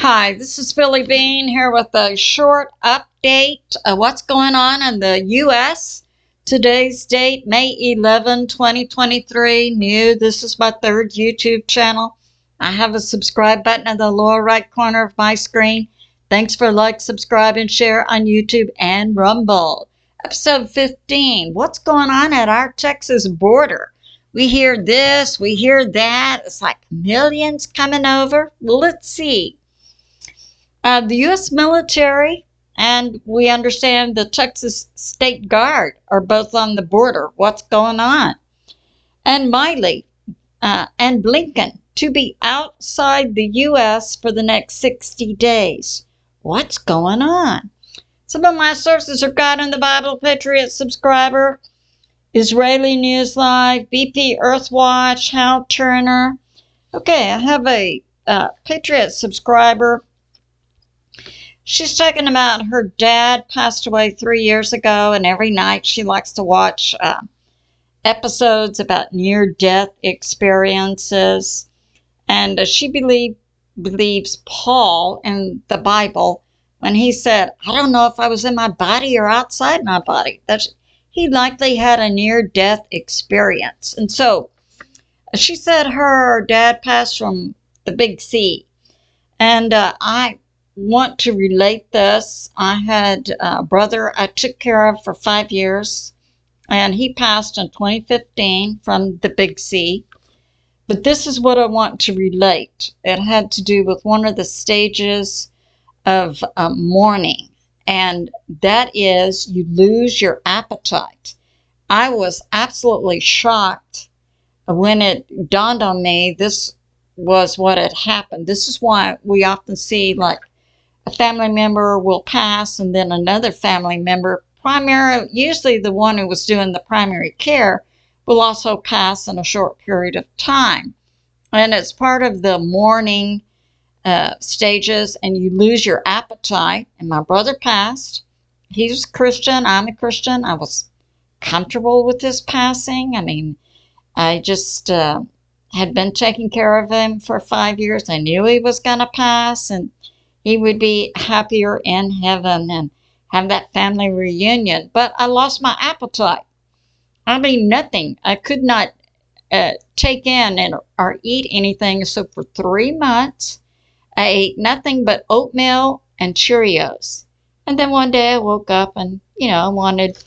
Hi, this is Billie Beene here with a short update of what's going on in the U.S. Today's date, May 11, 2023. New. This is my third YouTube channel. I have a subscribe button in the lower right corner of my screen. Thanks for like, subscribe, and share on YouTube and Rumble. Episode 15. What's going on at our Texas border? We hear this, we hear that. It's like millions coming over. Well, let's see. The U.S. military and we understand the Texas State Guard are both on the border. What's going on? And Miley and Blinken to be outside the U.S. for the next 60 days. What's going on? Some of my sources are God in the Bible, Patriot subscriber, Israeli News Live, BPEarthwatch, Hal Turner. Okay, I have a Patriot subscriber. She's talking about her dad passed away 3 years ago, and every night she likes to watch episodes about near-death experiences. And she believes Paul in the Bible when he said, I don't know if I was in my body or outside my body. He likely had a near-death experience. And so she said her dad passed from the big C. And I want to relate this. I had a brother I took care of for 5 years, and he passed in 2015 from the big C. But this is what I want to relate. It had to do with one of the stages of mourning, and that is you lose your appetite. I was absolutely shocked when it dawned on me this was what had happened. This is why we often see like a family member will pass and then another family member, usually the one who was doing the primary care, will also pass in a short period of time. And it's part of the mourning stages, and you lose your appetite. And my brother passed. He was Christian. I'm a Christian. I was comfortable with his passing. I mean, I just had been taking care of him for 5 years. I knew he was going to pass, and he would be happier in heaven and have that family reunion. But I lost my appetite. I mean, nothing. I could not take in or eat anything. So for 3 months, I ate nothing but oatmeal and Cheerios. And then one day I woke up and, I wanted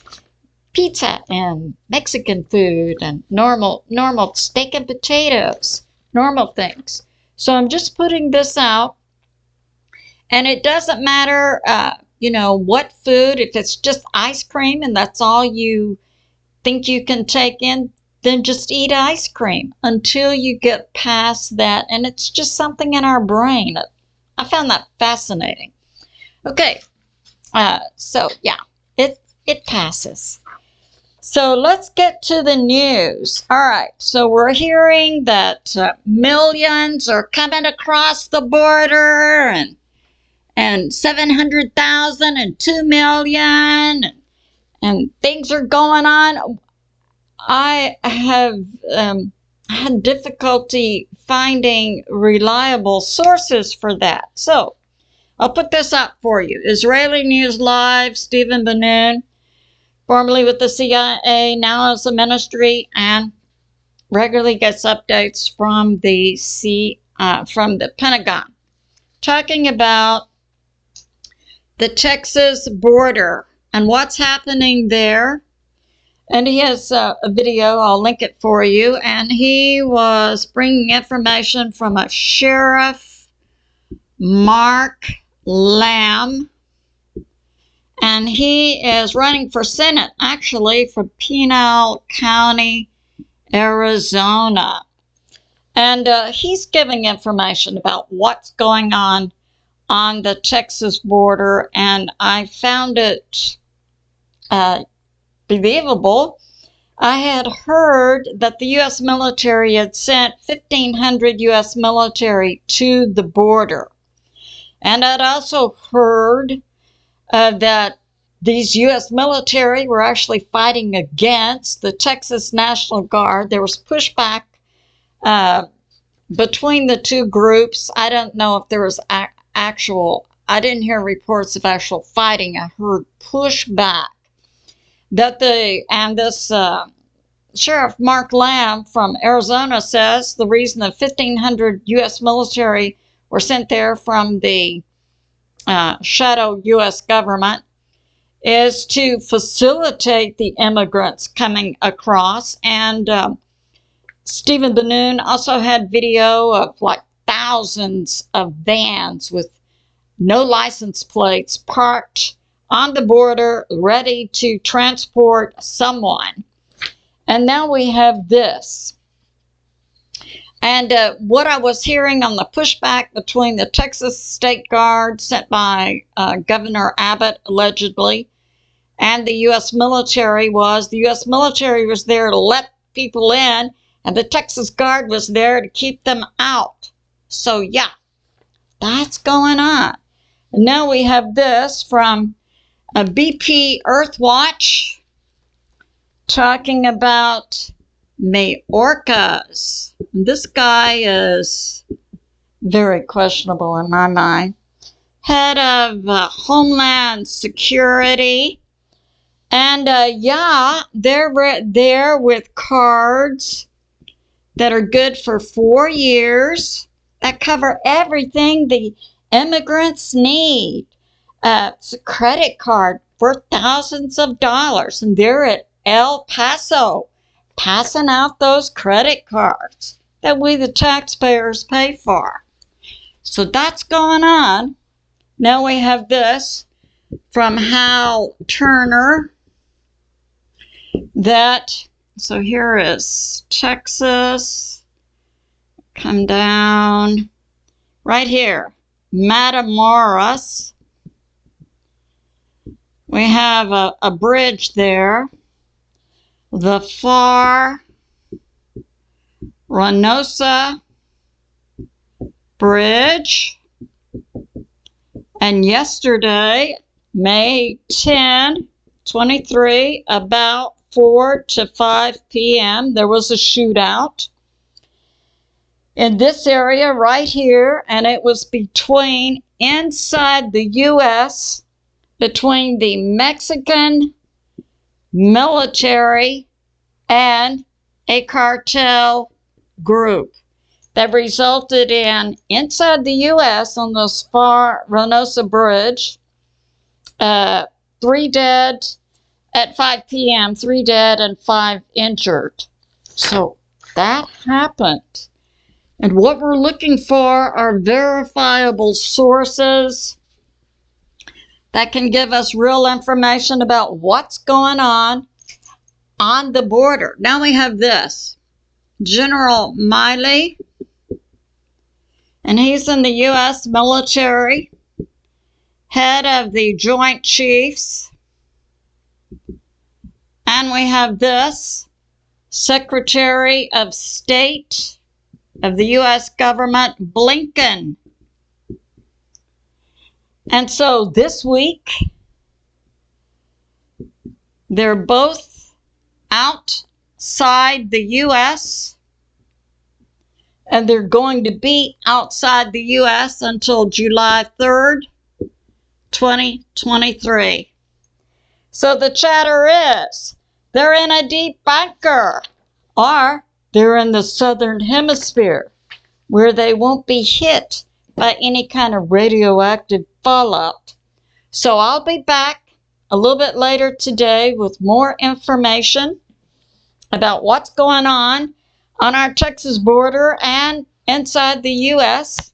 pizza and Mexican food and normal steak and potatoes, normal things. So I'm just putting this out. And it doesn't matter, what food. If it's just ice cream and that's all you think you can take in, then just eat ice cream until you get past that. And it's just something in our brain. I found that fascinating. Okay, so yeah, it passes. So let's get to the news. All right, so we're hearing that millions are coming across the border, and 700,000 and 2 million, and things are going on. I have had difficulty finding reliable sources for that. So I'll put this up for you. Israeli News Live, Stephen Bannon, formerly with the CIA, now as a ministry, and regularly gets updates from the Pentagon, talking about the Texas border and what's happening there. And he has a video, I'll link it for you, and he was bringing information from a Sheriff Mark Lamb, and he is running for Senate, actually, for Pinal County, Arizona. And he's giving information about what's going on the Texas border, and I found it believable. I had heard that the U.S. military had sent 1,500 U.S. military to the border. And I'd also heard that these U.S. military were actually fighting against the Texas National Guard. There was pushback between the two groups. I don't know if there was I didn't hear reports of actual fighting. I heard pushback. This Sheriff Mark Lamb from Arizona says the reason the 1,500 U.S. military were sent there from the shadow U.S. government is to facilitate the immigrants coming across. And Stephen Benoon also had video of like thousands of vans with no license plates parked on the border ready to transport someone. And now we have this. And what I was hearing on the pushback between the Texas State Guard sent by Governor Abbott, allegedly, and the U.S. military was there to let people in, and the Texas Guard was there to keep them out. So, yeah, that's going on. And now we have this from BPEarthwatch talking about Mayorkas. This guy is very questionable in my mind. Head of Homeland Security. And yeah, they're there with cards that are good for 4 years that cover everything the immigrants need. It's a credit card for thousands of dollars, and they're at El Paso passing out those credit cards that we, the taxpayers, pay for. So that's going on. Now we have this from Hal Turner. So here is Texas. Come down. Right here, Matamoros. We have a bridge there. The Far Reynosa Bridge. And yesterday, May 10, 23, about 4 to 5 p.m., there was a shootout in this area right here, and it was inside the U.S., between the Mexican military and a cartel group that resulted in, inside the U.S. on this Far Reynosa Bridge, 3 dead at 5 p.m., 3 dead and 5 injured. So that happened. And what we're looking for are verifiable sources that can give us real information about what's going on the border. Now we have this. General Miley, and he's in the U.S. military, head of the Joint Chiefs. And we have this, Secretary of State of the U.S. government, Blinken. And so this week, they're both outside the U.S., and they're going to be outside the U.S. until July 3rd, 2023. So the chatter is, they're in a deep bunker, or they're in the southern hemisphere, where they won't be hit by any kind of radioactive fallout. So I'll be back a little bit later today with more information about what's going on our Texas border and inside the U.S.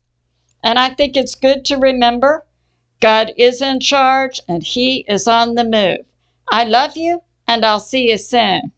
And I think it's good to remember God is in charge and He is on the move. I love you, and I'll see you soon.